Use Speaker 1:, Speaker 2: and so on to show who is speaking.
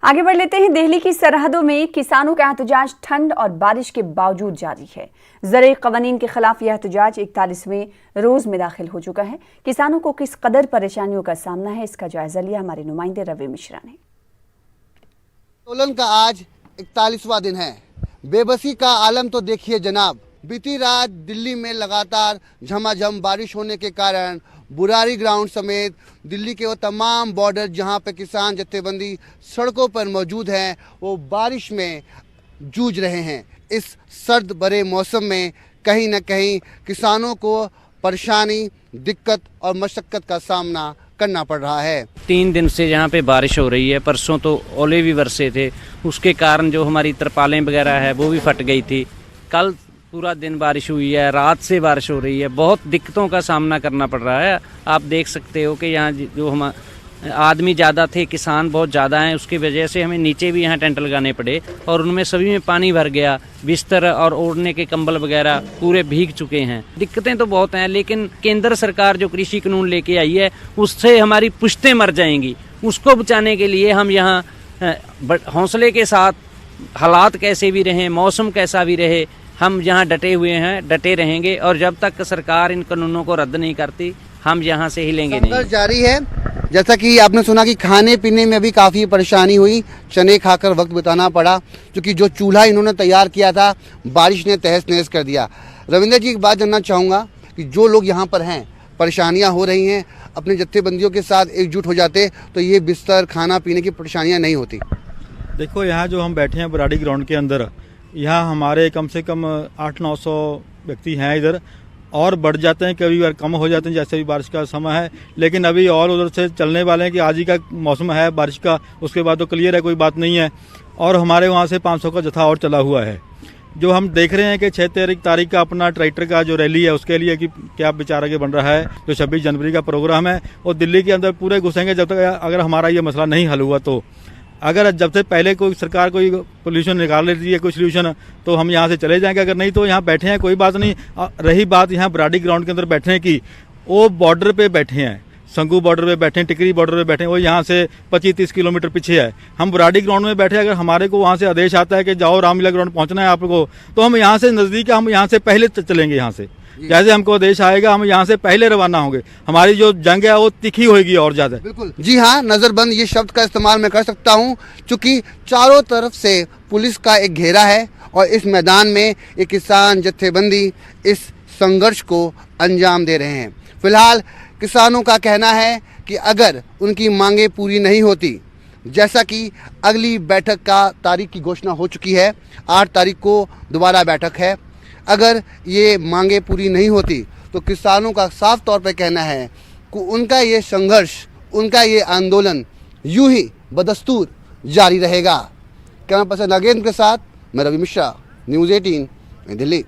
Speaker 1: आगे बढ़ लेते हैं। दिल्ली की सरहदों में किसानों का एहतजाज ठंड और बारिश के बावजूद जारी है। ज़राई क़वानीन के खिलाफ यह एहतजाज 41वें रोज में दाखिल हो चुका है। किसानों को किस कदर परेशानियों का सामना है, इसका जायजा लिया हमारे नुमाइंदे रवि मिश्रा ने।
Speaker 2: आंदोलन का आज 41वां दिन है। बेबसी का आलम तो देखिए जनाब। बीती रात दिल्ली में लगातार झमाझम बारिश होने के कारण बुरारी ग्राउंड समेत दिल्ली के वो तमाम बॉर्डर जहां पे किसान जत्थेबंदी सड़कों पर मौजूद हैं, वो बारिश में जूझ रहे हैं। इस सर्द भरे मौसम में कहीं न कहीं किसानों को परेशानी, दिक्कत और मशक्क़त का सामना करना पड़ रहा है।
Speaker 3: 3 दिन से यहाँ पे बारिश हो रही है। परसों तो ओले भी बरसे थे, उसके कारण जो हमारी तरपालें वगैरह है वो भी फट गई थी। कल पूरा दिन बारिश हुई है, रात से बारिश हो रही है। बहुत दिक्कतों का सामना करना पड़ रहा है। आप देख सकते हो कि यहाँ जो हम आदमी ज़्यादा थे, किसान बहुत ज़्यादा हैं, उसकी वजह से हमें नीचे भी यहाँ टेंट लगाने पड़े और उनमें सभी में पानी भर गया। बिस्तर और ओढ़ने के कंबल वगैरह पूरे भीग चुके हैं। दिक्कतें तो बहुत हैं, लेकिन केंद्र सरकार जो कृषि कानून लेके आई है उससे हमारी पुश्तें मर जाएंगी। उसको बचाने के लिए हम यहाँ हौसले के साथ, हालात कैसे भी रहें, मौसम कैसा भी रहे, हम यहाँ डटे हुए हैं, डटे रहेंगे और जब तक सरकार इन कानूनों को रद्द नहीं करती हम यहाँ से हिलेंगे नहीं।
Speaker 2: संघर्ष जारी है। जैसा कि आपने सुना कि खाने पीने में भी काफ़ी परेशानी हुई, चने खाकर वक्त बिताना पड़ा, क्योंकि जो चूल्हा इन्होंने तैयार किया था बारिश ने तहस नहस कर दिया। रविंदर जी, एक बात जानना चाहूँगा कि जो लोग यहाँ पर हैं, परेशानियाँ हो रही हैं, अपने जत्थेबंदियों के साथ एकजुट हो जाते तो ये बिस्तर, खाना पीने की परेशानियाँ नहीं होती।
Speaker 4: देखो, यहाँ जो हम बैठे हैं बुराड़ी ग्राउंड के अंदर, यहाँ हमारे कम से कम 800-900 व्यक्ति हैं इधर, और बढ़ जाते हैं, कभी बार कम हो जाते हैं जैसे भी बारिश का समय है। लेकिन अभी और उधर से चलने वाले हैं कि आज ही का मौसम है बारिश का, उसके बाद तो क्लियर है, कोई बात नहीं है। और हमारे वहाँ से 500 का जत्था और चला हुआ है। जो हम देख रहे हैं कि 6 तारीख का अपना ट्रैक्टर का जो रैली है उसके लिए कि क्या विचार आगे बन रहा है। जो 26 जनवरी का प्रोग्राम है वो दिल्ली के अंदर पूरे घुसेंगे जब तक अगर हमारा ये मसला नहीं हल हुआ। तो अगर जब से पहले कोई सरकार कोई पोल्यूशन निकाल लेती है, कोई सोल्यूशन, तो हम यहाँ से चले जाएंगे। अगर नहीं तो यहाँ बैठे हैं, कोई बात नहीं। रही बात यहाँ बुराड़ी ग्राउंड के अंदर बैठने की, वो बॉर्डर पे बैठे हैं, संगू बॉर्डर पे बैठे हैं, टिकरी बॉर्डर पे बैठे हैं, वो यहाँ से 25-30 किलोमीटर पीछे है। हम बुराड़ी ग्राउंड में बैठे, अगर हमारे को वहाँ से आदेश आता है कि जाओ रामलीला ग्राउंड पहुँचना है आपको, तो हम यहाँ से नज़दीक, हम यहाँ से पहले चलेंगे। यहाँ से जैसे हमको आदेश आएगा हम यहाँ से पहले रवाना होंगे। हमारी जो जंग है वो तीखी होगी और ज्यादा।
Speaker 2: बिल्कुल जी हाँ, नजरबंद ये शब्द का इस्तेमाल मैं कर सकता हूँ, क्योंकि चारों तरफ से पुलिस का एक घेरा है और इस मैदान में एक किसान जत्थेबंदी इस संघर्ष को अंजाम दे रहे हैं। फिलहाल किसानों का कहना है कि अगर उनकी मांगे पूरी नहीं होती, जैसा कि अगली बैठक का तारीख की घोषणा हो चुकी है, 8 तारीख को दोबारा बैठक है, अगर ये मांगे पूरी नहीं होती तो किसानों का साफ तौर पर कहना है कि उनका ये संघर्ष, उनका ये आंदोलन यूं ही बदस्तूर जारी रहेगा। कैमरा पर्सन नागेंद्र के साथ मैं रवि मिश्रा, न्यूज़ 18 दिल्ली।